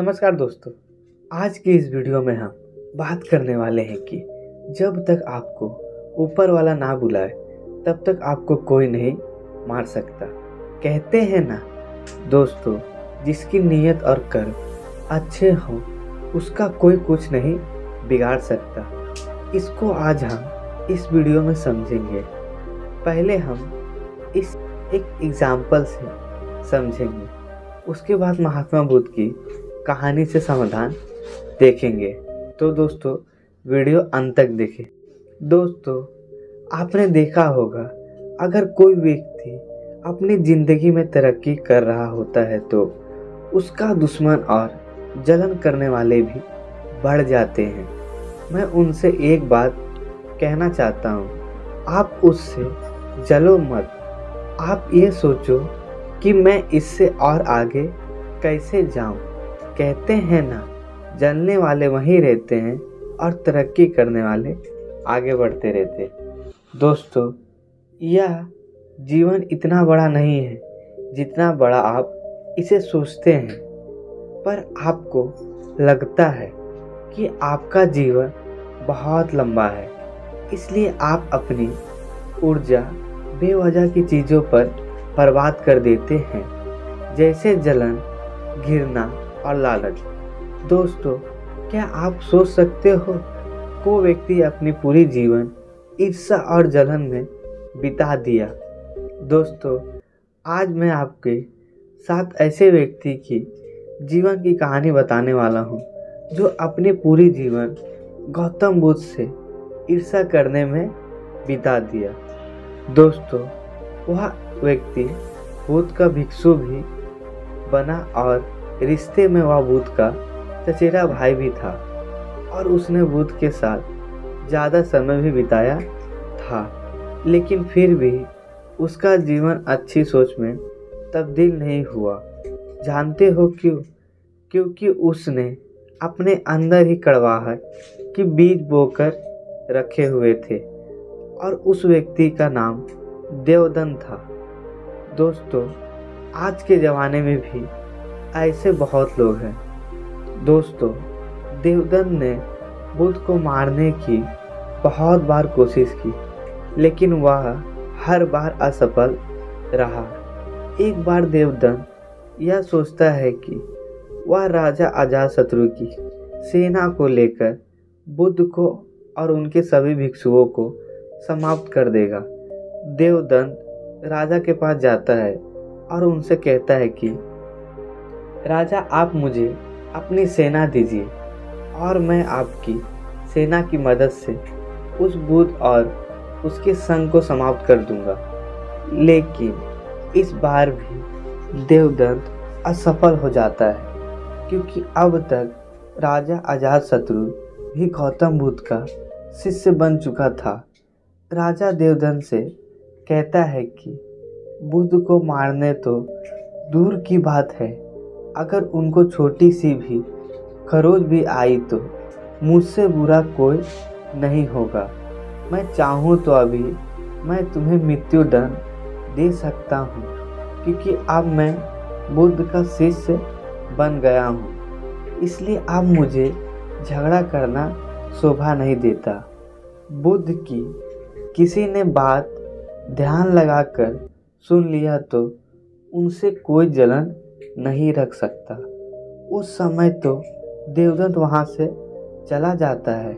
नमस्कार दोस्तों, आज की इस वीडियो में हम बात करने वाले हैं कि जब तक आपको ऊपर वाला ना बुलाए तब तक आपको कोई नहीं मार सकता। कहते हैं ना दोस्तों, जिसकी नीयत और कर्म अच्छे हों उसका कोई कुछ नहीं बिगाड़ सकता। इसको आज हम इस वीडियो में समझेंगे। पहले हम इस एक एग्जाम्पल से समझेंगे, उसके बाद महात्मा बुद्ध की कहानी से समाधान देखेंगे। तो दोस्तों वीडियो अंत तक देखें। दोस्तों, आपने देखा होगा अगर कोई व्यक्ति अपनी ज़िंदगी में तरक्की कर रहा होता है तो उसका दुश्मन और जलन करने वाले भी बढ़ जाते हैं। मैं उनसे एक बात कहना चाहता हूँ, आप उससे जलो मत। आप ये सोचो कि मैं इससे और आगे कैसे जाऊँ। कहते हैं ना, जलने वाले वहीं रहते हैं और तरक्की करने वाले आगे बढ़ते रहते हैं। दोस्तों, यह जीवन इतना बड़ा नहीं है जितना बड़ा आप इसे सोचते हैं, पर आपको लगता है कि आपका जीवन बहुत लंबा है, इसलिए आप अपनी ऊर्जा बेवजह की चीज़ों पर बर्बाद कर देते हैं, जैसे जलन, घृणा और लालच। दोस्तों, क्या आप सोच सकते हो कोई व्यक्ति अपनी पूरी जीवन ईर्ष्या और जलन में बिता दिया। दोस्तों, आज मैं आपके साथ ऐसे व्यक्ति की जीवन की कहानी बताने वाला हूँ जो अपनी पूरी जीवन गौतम बुद्ध से ईर्ष्या करने में बिता दिया। दोस्तों, वह व्यक्ति बुद्ध का भिक्षु भी बना और रिश्ते में वह बुद्ध का चचेरा भाई भी था और उसने बुद्ध के साथ ज़्यादा समय भी बिताया था, लेकिन फिर भी उसका जीवन अच्छी सोच में तब्दील नहीं हुआ। जानते हो क्यों? क्योंकि उसने अपने अंदर ही कड़वाहट की बीज बोकर रखे हुए थे और उस व्यक्ति का नाम देवदत्त था। दोस्तों, आज के ज़माने में भी ऐसे बहुत लोग हैं। दोस्तों, देवदत्त ने बुद्ध को मारने की बहुत बार कोशिश की, लेकिन वह हर बार असफल रहा। एक बार देवदत्त यह सोचता है कि वह राजा अजातशत्रु की सेना को लेकर बुद्ध को और उनके सभी भिक्षुओं को समाप्त कर देगा। देवदत्त राजा के पास जाता है और उनसे कहता है कि राजा, आप मुझे अपनी सेना दीजिए और मैं आपकी सेना की मदद से उस बुद्ध और उसके संग को समाप्त कर दूंगा। लेकिन इस बार भी देवदत्त असफल हो जाता है, क्योंकि अब तक राजा अजातशत्रु भी गौतम बुद्ध का शिष्य बन चुका था। राजा देवदत्त से कहता है कि बुद्ध को मारने तो दूर की बात है, अगर उनको छोटी सी भी खरोच भी आई तो मुझसे बुरा कोई नहीं होगा। मैं चाहूँ तो अभी मैं तुम्हें मृत्युदंड दे सकता हूँ, क्योंकि अब मैं बुद्ध का शिष्य बन गया हूँ, इसलिए अब मुझे झगड़ा करना शोभा नहीं देता। बुद्ध की किसी ने बात ध्यान लगाकर सुन लिया तो उनसे कोई जलन नहीं रख सकता। उस समय तो देवदत्त वहाँ से चला जाता है,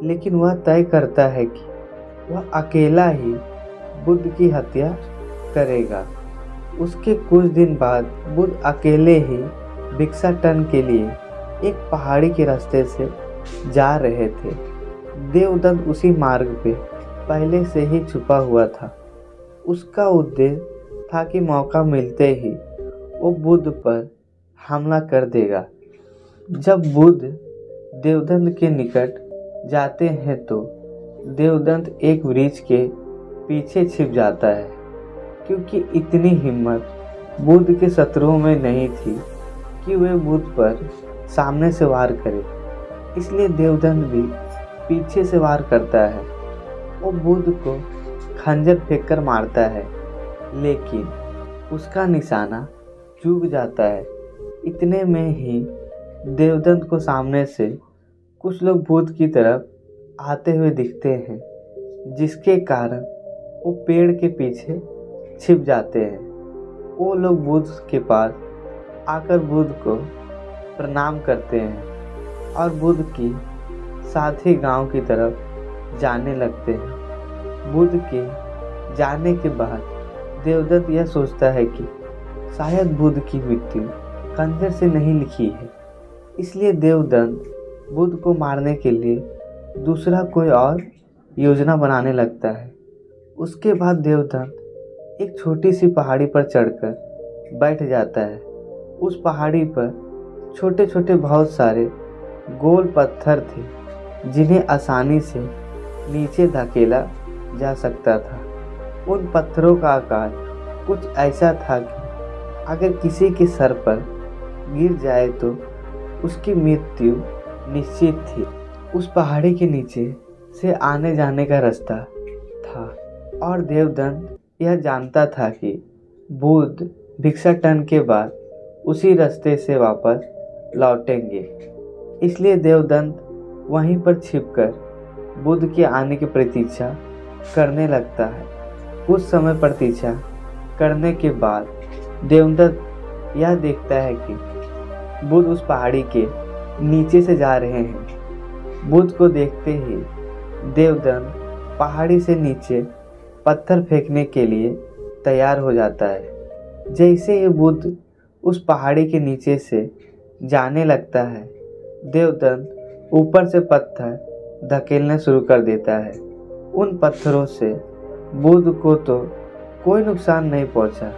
लेकिन वह तय करता है कि वह अकेला ही बुद्ध की हत्या करेगा। उसके कुछ दिन बाद बुद्ध अकेले ही भिक्षाटन के लिए एक पहाड़ी के रास्ते से जा रहे थे। देवदत्त उसी मार्ग पे पहले से ही छुपा हुआ था। उसका उद्देश्य था कि मौका मिलते ही वो बुद्ध पर हमला कर देगा। जब बुद्ध देवदत्त के निकट जाते हैं तो देवदत्त एक वृक्ष के पीछे छिप जाता है, क्योंकि इतनी हिम्मत बुद्ध के शत्रुओं में नहीं थी कि वे बुद्ध पर सामने से वार करें। इसलिए देवदत्त भी पीछे से वार करता है। वो बुद्ध को खंजर फेंककर मारता है, लेकिन उसका निशाना चूक जाता है। इतने में ही देवदत्त को सामने से कुछ लोग भूत की तरफ आते हुए दिखते हैं, जिसके कारण वो पेड़ के पीछे छिप जाते हैं। वो लोग बुद्ध के पास आकर बुद्ध को प्रणाम करते हैं और बुद्ध की साथ ही गांव की तरफ जाने लगते हैं। बुद्ध के जाने के बाद देवदत्त यह सोचता है कि शायद बुद्ध की मृत्यु खंजर से नहीं लिखी है, इसलिए देवदत्त बुद्ध को मारने के लिए दूसरा कोई और योजना बनाने लगता है। उसके बाद देवदत्त एक छोटी सी पहाड़ी पर चढ़कर बैठ जाता है। उस पहाड़ी पर छोटे छोटे बहुत सारे गोल पत्थर थे, जिन्हें आसानी से नीचे धकेला जा सकता था। उन पत्थरों का आकार कुछ ऐसा था कि अगर किसी के सर पर गिर जाए तो उसकी मृत्यु निश्चित थी। उस पहाड़ी के नीचे से आने जाने का रास्ता था और देवदत्त यह जानता था कि बुद्ध भिक्षाटन के बाद उसी रास्ते से वापस लौटेंगे। इसलिए देवदत्त वहीं पर छिपकर बुद्ध के आने की प्रतीक्षा करने लगता है। कुछ समय प्रतीक्षा करने के बाद देवदत्त यह देखता है कि बुद्ध उस पहाड़ी के नीचे से जा रहे हैं। बुद्ध को देखते ही देवदत्त पहाड़ी से नीचे पत्थर फेंकने के लिए तैयार हो जाता है। जैसे ही बुद्ध उस पहाड़ी के नीचे से जाने लगता है, देवदत्त ऊपर से पत्थर धकेलना शुरू कर देता है। उन पत्थरों से बुद्ध को तो कोई नुकसान नहीं पहुंचा,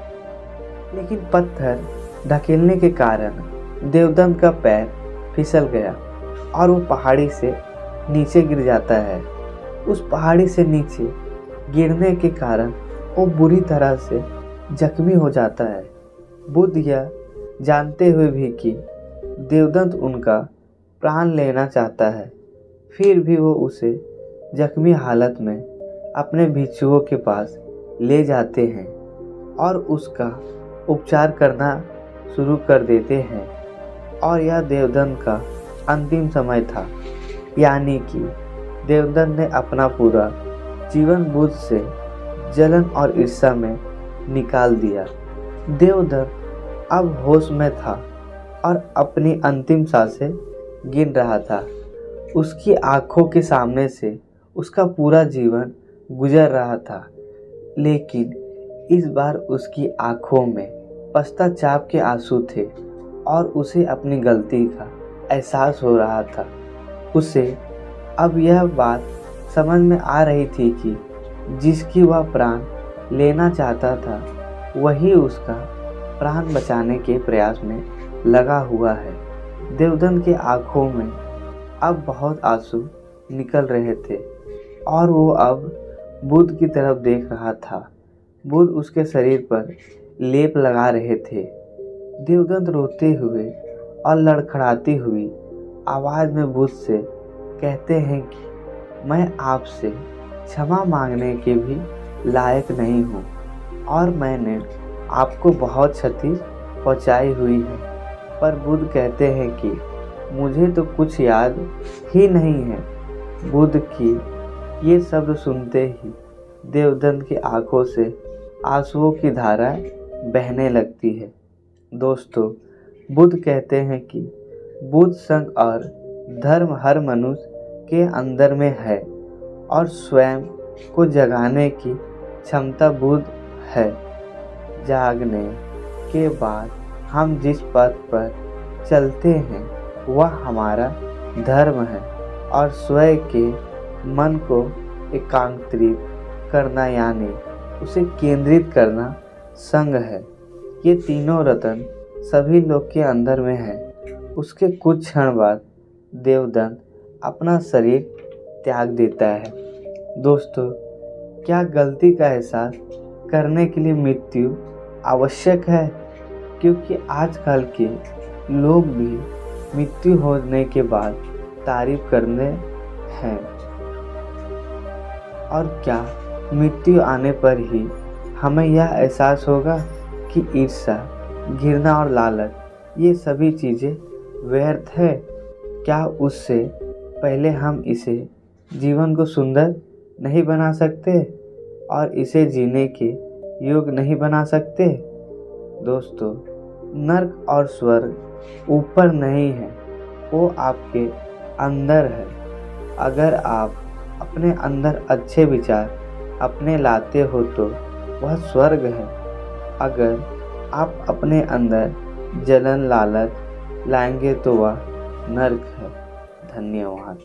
लेकिन पत्थर धकेलने के कारण देवदत्त का पैर फिसल गया और वो पहाड़ी से नीचे गिर जाता है। उस पहाड़ी से नीचे गिरने के कारण वो बुरी तरह से जख्मी हो जाता है। बुद्ध यह जानते हुए भी कि देवदत्त उनका प्राण लेना चाहता है, फिर भी वो उसे जख्मी हालत में अपने भिक्षुओं के पास ले जाते हैं और उसका उपचार करना शुरू कर देते हैं। और यह देवदत्त का अंतिम समय था, यानी कि देवदत्त ने अपना पूरा जीवन बुद्ध से जलन और ईर्ष्या में निकाल दिया। देवदत्त अब होश में था और अपनी अंतिम सांसें गिन रहा था। उसकी आंखों के सामने से उसका पूरा जीवन गुजर रहा था, लेकिन इस बार उसकी आंखों में पश्चाताप के आंसू थे और उसे अपनी गलती का एहसास हो रहा था। उसे अब यह बात समझ में आ रही थी कि जिसकी वह प्राण लेना चाहता था, वही उसका प्राण बचाने के प्रयास में लगा हुआ है। देवदत्त के आंखों में अब बहुत आंसू निकल रहे थे और वो अब बुद्ध की तरफ देख रहा था। बुद्ध उसके शरीर पर लेप लगा रहे थे। देवदत्त रोते हुए और लड़खड़ाती हुई आवाज़ में बुद्ध से कहते हैं कि मैं आपसे क्षमा मांगने के भी लायक नहीं हूँ और मैंने आपको बहुत क्षति पहुँचाई हुई है। पर बुद्ध कहते हैं कि मुझे तो कुछ याद ही नहीं है। बुद्ध की ये शब्द सुनते ही देवदत्त की आंखों से आंसुओं की धारा बहने लगती है। दोस्तों, बुद्ध कहते हैं कि बुद्ध संग और धर्म हर मनुष्य के अंदर में है और स्वयं को जगाने की क्षमता बुद्ध है। जागने के बाद हम जिस पथ पर चलते हैं वह हमारा धर्म है और स्वयं के मन को एकांतरित करना यानी उसे केंद्रित करना संग है। ये तीनों रत्न सभी लोग के अंदर में है। उसके कुछ क्षण बाद देवदत्त अपना शरीर त्याग देता है। दोस्तों, क्या गलती का एहसास करने के लिए मृत्यु आवश्यक है? क्योंकि आजकल के लोग भी मृत्यु होने के बाद तारीफ करने हैं। और क्या मृत्यु आने पर ही हमें यह एहसास होगा कि ईर्ष्या, घृणा और लालच ये सभी चीज़ें व्यर्थ है? क्या उससे पहले हम इसे जीवन को सुंदर नहीं बना सकते और इसे जीने के योग्य नहीं बना सकते? दोस्तों, नर्क और स्वर्ग ऊपर नहीं है, वो आपके अंदर है। अगर आप अपने अंदर अच्छे विचार अपने लाते हो तो वह स्वर्ग है। अगर आप अपने अंदर जलन लालच लाएंगे तो वह नर्क है। धन्यवाद।